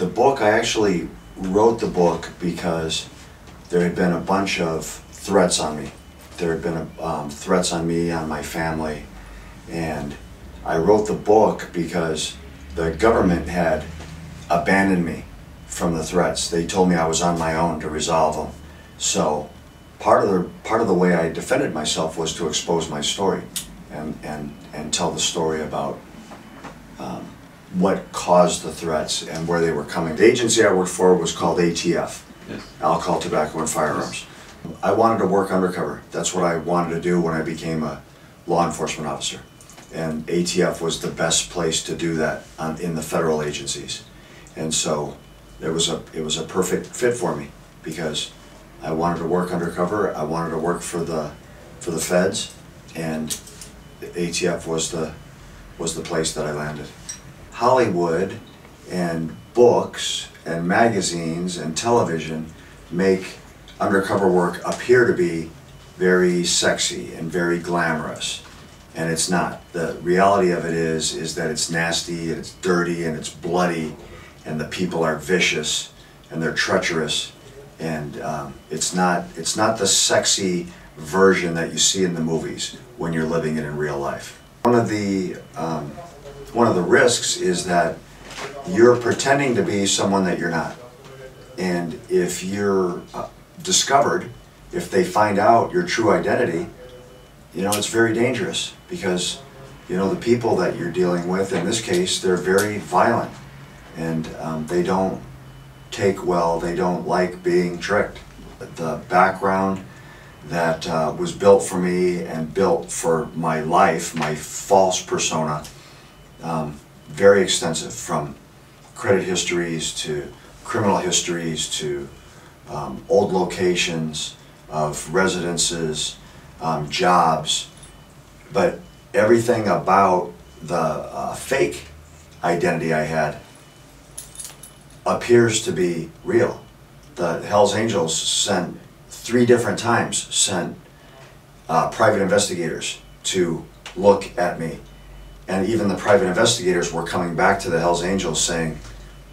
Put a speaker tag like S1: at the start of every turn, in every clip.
S1: The book, I actually wrote the book because there had been a bunch of threats on me. There had been threats on me, on my family, and I wrote the book because the government had abandoned me from the threats. They told me I was on my own to resolve them. So part of the way I defended myself was to expose my story and tell the story about what caused the threats and where they were coming. The agency I worked for was called ATF, yes. Alcohol, Tobacco, and Firearms. Yes. I wanted to work undercover. That's what I wanted to do when I became a law enforcement officer. And ATF was the best place to do that in the federal agencies. And so it was a perfect fit for me because I wanted to work undercover. I wanted to work for the feds, and ATF was the place that I landed. Hollywood and books and magazines and television make undercover work appear to be very sexy and very glamorous, and it's not. The reality of it is that it's nasty and it's dirty and it's bloody, and the people are vicious and they're treacherous, and it's not the sexy version that you see in the movies when you're living it in real life. One of the risks is that you're pretending to be someone that you're not. And if you're discovered, if they find out your true identity, you know, it's very dangerous because, you know, the people that you're dealing with, in this case, they're very violent and they don't take well, they don't like being tricked. The background that was built for me and built for my life, my false persona, very extensive, from credit histories to criminal histories to old locations of residences, jobs, but everything about the fake identity I had appears to be real. The Hells Angels sent 3 different times private investigators to look at me. And even the private investigators were coming back to the Hells Angels saying,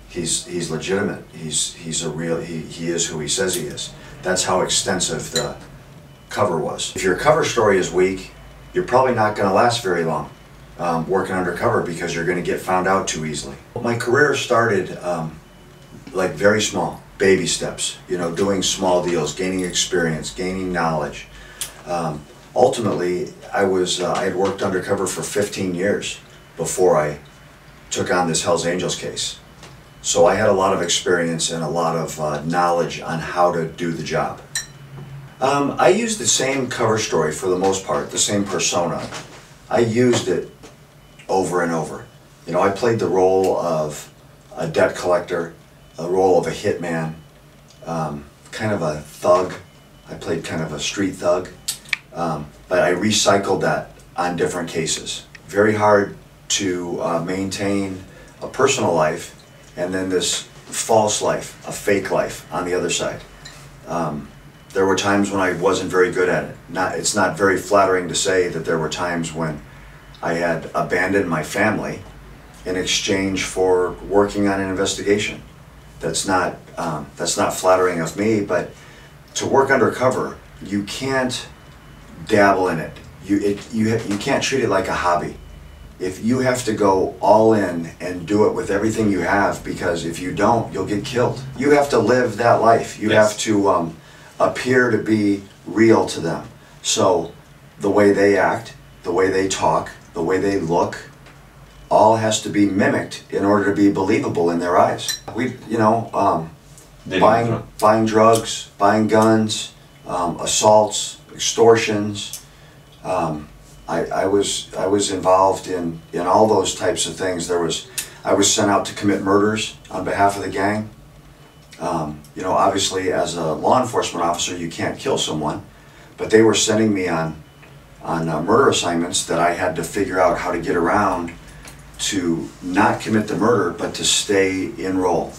S1: he's legitimate, he's a real, he is who he says he is. That's how extensive the cover was. If your cover story is weak, you're probably not going to last very long working undercover because you're going to get found out too easily. My career started like very small, baby steps, you know, doing small deals, gaining experience, gaining knowledge. Ultimately, I had worked undercover for 15 years before I took on this Hells Angels case. So I had a lot of experience and a lot of knowledge on how to do the job. I used the same cover story for the most part, the same persona. I used it over and over. You know, I played the role of a debt collector, a role of a hitman, kind of a thug. I played kind of a street thug. But I recycled that on different cases. Very hard to maintain a personal life and then this false life, a fake life on the other side. There were times when I wasn't very good at it. It's not very flattering to say that there were times when I had abandoned my family in exchange for working on an investigation. That's not flattering of me, but to work undercover, you can't dabble in it. You can't treat it like a hobby. If you have to go all in and do it with everything you have, because if you don't, you'll get killed. You have to live that life. You
S2: Yes.
S1: have to appear to be real to them. So the way they act, the way they talk, the way they look, all has to be mimicked in order to be believable in their eyes. Buying drugs, buying guns, assaults, extortions. I was involved in all those types of things. I was sent out to commit murders on behalf of the gang. You know, obviously as a law enforcement officer you can't kill someone, but they were sending me on murder assignments that I had to figure out how to get around to not commit the murder, but to stay in role.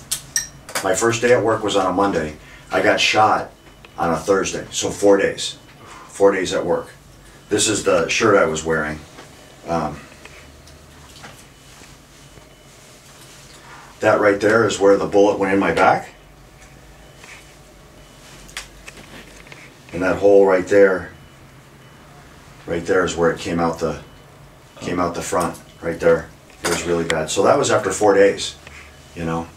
S1: My first day at work was on a Monday. I got shot on a Thursday, so 4 days. 4 days at work. This is the shirt I was wearing. That right there is where the bullet went in my back. And that hole right there is where it came out the front, right there. It was really bad. So that was after 4 days, you know.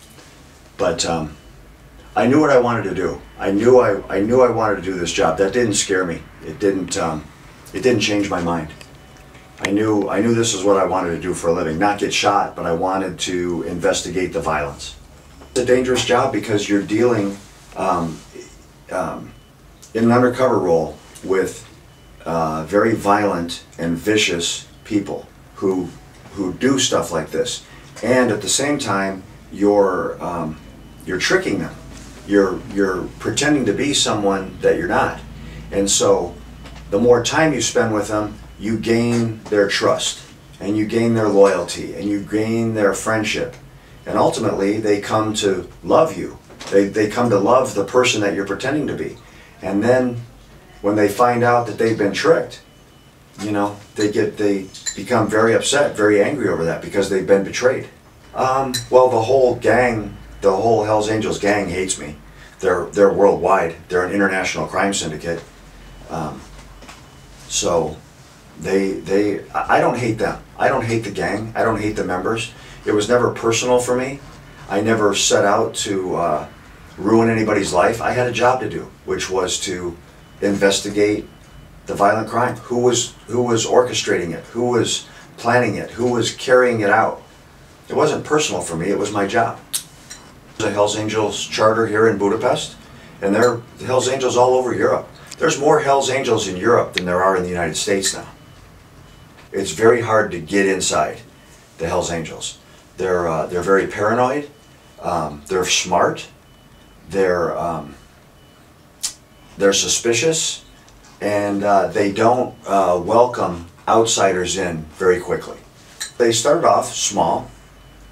S1: But I knew what I wanted to do. I knew I wanted to do this job. That didn't scare me. It didn't change my mind. I knew this is what I wanted to do for a living. Not get shot, but I wanted to investigate the violence. It's a dangerous job because you're dealing in an undercover role with very violent and vicious people who do stuff like this, and at the same time you're tricking them. You're pretending to be someone that you're not, and so the more time you spend with them, you gain their trust, and you gain their loyalty, and you gain their friendship, and ultimately they come to love you. They come to love the person that you're pretending to be. And then when they find out that they've been tricked, you know, they become very upset, very angry over that because they've been betrayed. Well, the whole gang, the whole Hells Angels gang hates me. They're worldwide. They're an international crime syndicate. So I don't hate them. I don't hate the gang. I don't hate the members. It was never personal for me. I never set out to ruin anybody's life. I had a job to do, which was to investigate the violent crime. Who was orchestrating it? Who was planning it? Who was carrying it out? It wasn't personal for me. It was my job. There's a Hells Angels charter here in Budapest, and there are Hells Angels all over Europe. There's more Hells Angels in Europe than there are in the United States now. It's very hard to get inside the Hells Angels. They're very paranoid. They're smart. They're suspicious, and they don't welcome outsiders in very quickly. They started off small,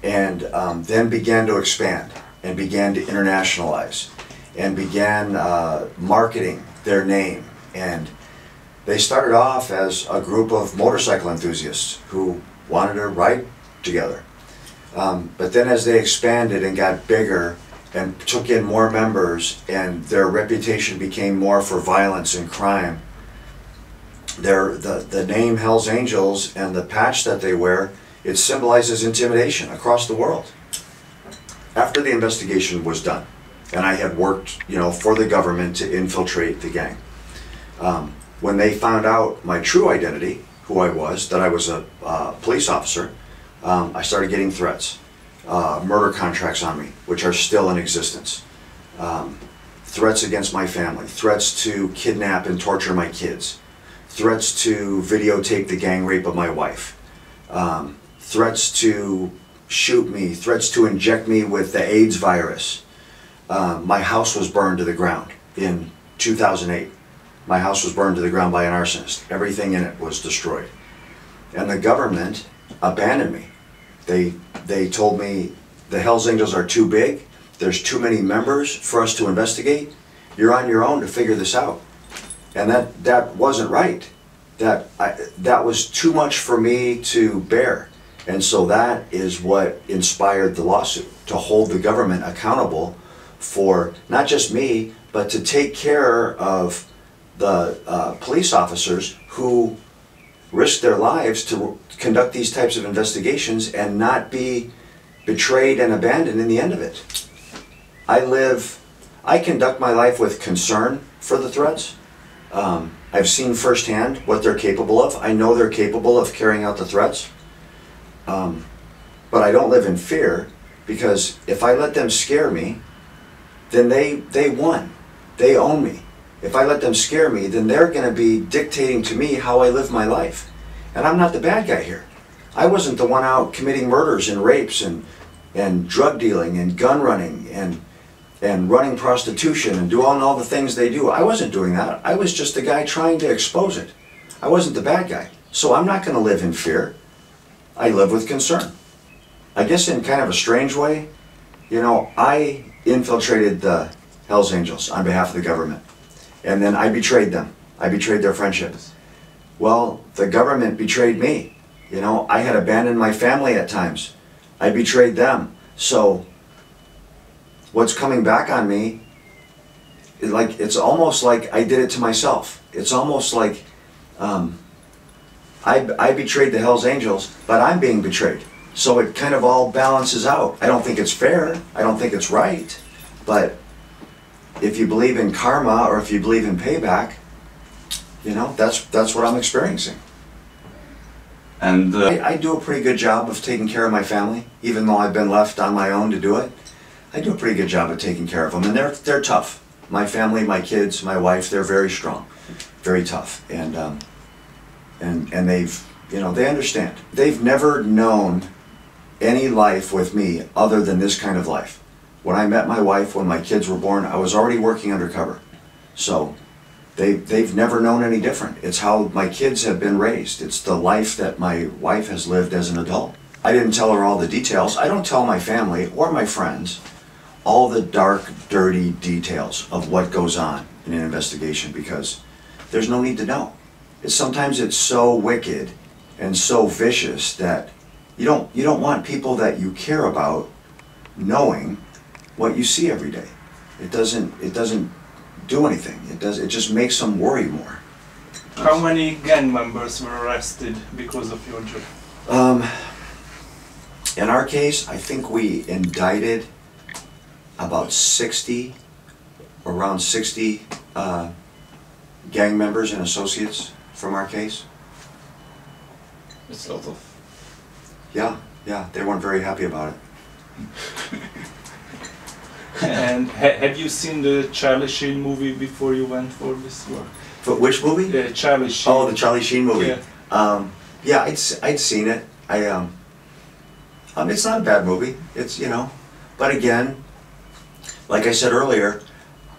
S1: and then began to expand, and began to internationalize, and began marketing their name. And they started off as a group of motorcycle enthusiasts who wanted to ride together. But then as they expanded and got bigger and took in more members, and their reputation became more for violence and crime, the name Hells Angels and the patch that they wear, it symbolizes intimidation across the world. After the investigation was done, and I had worked, you know, for the government to infiltrate the gang, when they found out my true identity, who I was, that I was a police officer, I started getting threats, murder contracts on me, which are still in existence, threats against my family, threats to kidnap and torture my kids, threats to videotape the gang rape of my wife, threats to shoot me, threats to inject me with the AIDS virus. My house was burned to the ground in 2008. My house was burned to the ground by an arsonist. Everything in it was destroyed. And the government abandoned me. They told me the Hells Angels are too big, there's too many members for us to investigate, you're on your own to figure this out. And that wasn't right. That was too much for me to bear. And so that is what inspired the lawsuit, to hold the government accountable for not just me, but to take care of the police officers who risk their lives to conduct these types of investigations and not be betrayed and abandoned in the end of it. I conduct my life with concern for the threats. I've seen firsthand what they're capable of. I know they're capable of carrying out the threats. But I don't live in fear, because if I let them scare me, then they won. They own me. If I let them scare me, then they're going to be dictating to me how I live my life. And I'm not the bad guy here. I wasn't the one out committing murders and rapes and drug dealing and gun running and running prostitution and doing all the things they do. I wasn't doing that. I was just the guy trying to expose it. I wasn't the bad guy. So I'm not going to live in fear. I live with concern. I guess in kind of a strange way, you know, I infiltrated the Hells Angels on behalf of the government. And then I betrayed them. I betrayed their friendship. Well, the government betrayed me. You know, I had abandoned my family at times. I betrayed them. So what's coming back on me, it's almost like I did it to myself. It's almost like I betrayed the Hells Angels, but I'm being betrayed. So it kind of all balances out. I don't think it's fair. I don't think it's right. But if you believe in karma or if you believe in payback, you know, that's what I'm experiencing.
S2: And
S1: I do a pretty good job of taking care of my family, even though I've been left on my own to do it. I do a pretty good job of taking care of them, and they're tough. My family, my kids, my wife, they're very strong, very tough, and they've, you know, they understand. They've never known any life with me other than this kind of life. When I met my wife, when my kids were born, I was already working undercover, so they've never known any different. It's how my kids have been raised. It's the life that my wife has lived as an adult. I didn't tell her all the details. I don't tell my family or my friends all the dark, dirty details of what goes on in an investigation, because there's no need to know. Sometimes it's so wicked and so vicious that you don't want people that you care about knowing what you see every day. It doesn't do anything. It just makes them worry more.
S3: How many gang members were arrested because of your job?
S1: In our case, I think we indicted about 60, around 60 gang members and associates from our case.
S3: It's a lot of...
S1: Yeah, they weren't very happy about it.
S3: And have you seen the Charlie Sheen movie before you went for this work?
S1: For which movie?
S3: Charlie Sheen.
S1: Oh, the Charlie Sheen movie.
S3: Yeah.
S1: Yeah, I'd seen it. It's not a bad movie. It's, you know, but again, like I said earlier,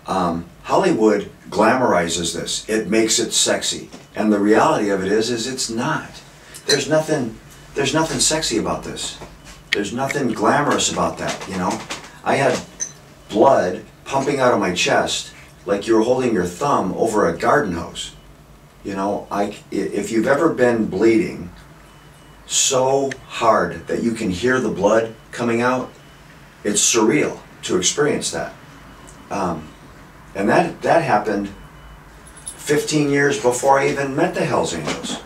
S1: Hollywood glamorizes this. It makes it sexy, and the reality of it is it's not. There's nothing sexy about this. There's nothing glamorous about that, you know. I had blood pumping out of my chest like you were holding your thumb over a garden hose. You know, if you've ever been bleeding so hard that you can hear the blood coming out, it's surreal to experience that. And that happened 15 years before I even met the Hells Angels.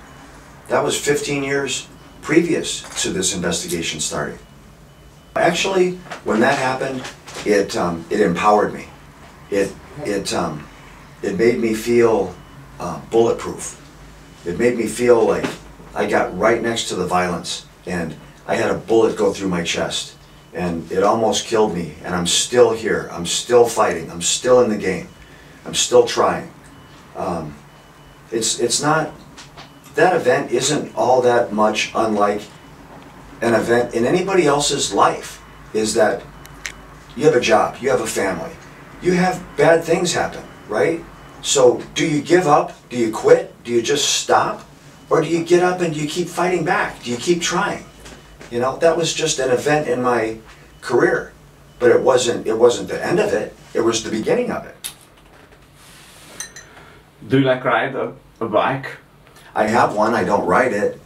S1: That was 15 years previous to this investigation starting. Actually, when that happened, it empowered me. It made me feel bulletproof. It made me feel like I got right next to the violence, and I had a bullet go through my chest, and it almost killed me, and I'm still here. I'm still fighting. I'm still in the game. I'm still trying. It's not, that event isn't all that much unlike an event in anybody else's life. Is that you have a job, you have a family, you have bad things happen, right? So do you give up? Do you quit? Do you just stop? Or do you get up and you keep fighting back? Do you keep trying? You know, that was just an event in my career, but it wasn't the end of it. It was the beginning of it.
S2: do you like ride a bike?
S1: I have one, I don't ride it.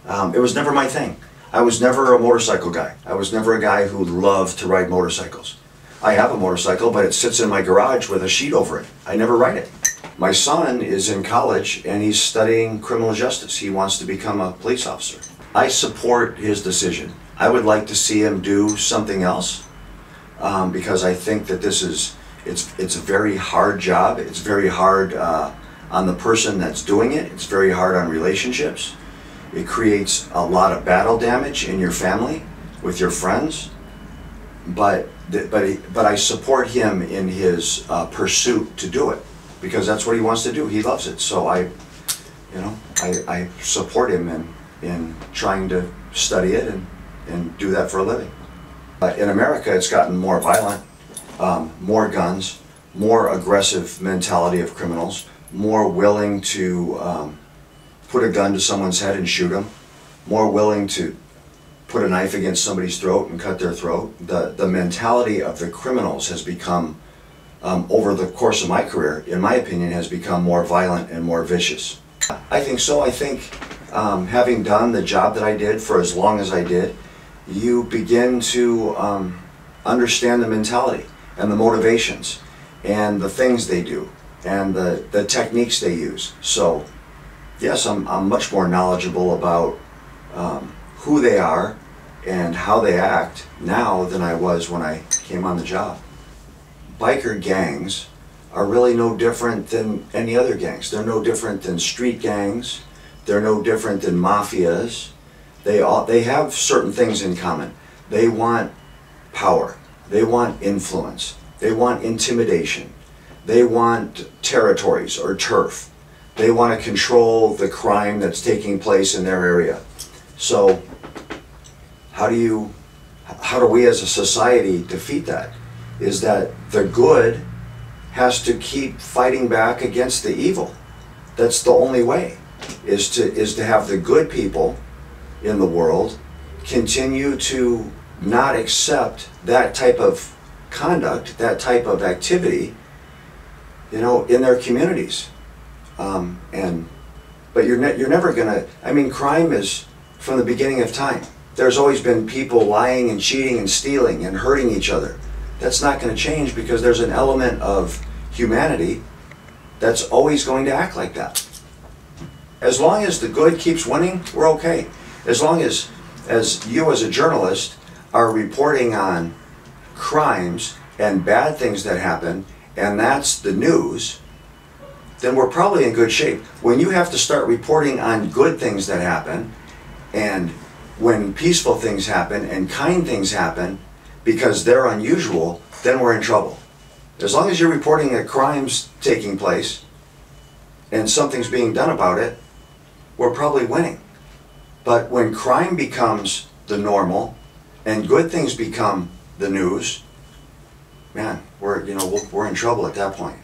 S1: It was never my thing. I was never a motorcycle guy. I was never a guy who loved to ride motorcycles. I have a motorcycle, but it sits in my garage with a sheet over it. I never ride it. My son is in college and he's studying criminal justice. He wants to become a police officer. I support his decision. I would like to see him do something else because I think that it's a very hard job. It's very hard on the person that's doing it. It's very hard on relationships. It creates a lot of battle damage in your family, with your friends. But I support him in his pursuit to do it because that's what he wants to do. He loves it. So I support him in trying to study it and do that for a living. In America, it's gotten more violent, more guns, more aggressive mentality of criminals, more willing to put a gun to someone's head and shoot them, more willing to put a knife against somebody's throat and cut their throat. The mentality of the criminals has become, over the course of my career, in my opinion, has become more violent and more vicious. I think so. I think having done the job that I did for as long as I did, you begin to understand the mentality and the motivations and the things they do and the techniques they use. So yes, I'm much more knowledgeable about who they are and how they act now than I was when I came on the job. Biker gangs are really no different than any other gangs. They're no different than street gangs. They're no different than mafias. They have certain things in common. They want power. They want influence. They want intimidation. They want territories or turf. They want to control the crime that's taking place in their area. So how do we as a society defeat that? Is that the good has to keep fighting back against the evil. That's the only way, is to have the good people in the world continue to not accept that type of conduct, that type of activity, you know, in their communities. But you're never gonna, I mean, crime is from the beginning of time. There's always been people lying and cheating and stealing and hurting each other. That's not going to change because there's an element of humanity that's always going to act like that. As long as the good keeps winning, we're okay. As long as you as a journalist are reporting on crimes and bad things that happen, and that's the news, then we're probably in good shape. When you have to start reporting on good things that happen, and when peaceful things happen and kind things happen because they're unusual, then we're in trouble. As long as you're reporting that crime's taking place and something's being done about it, we're probably winning. But when crime becomes the normal and good things become the news, man, we're in trouble at that point.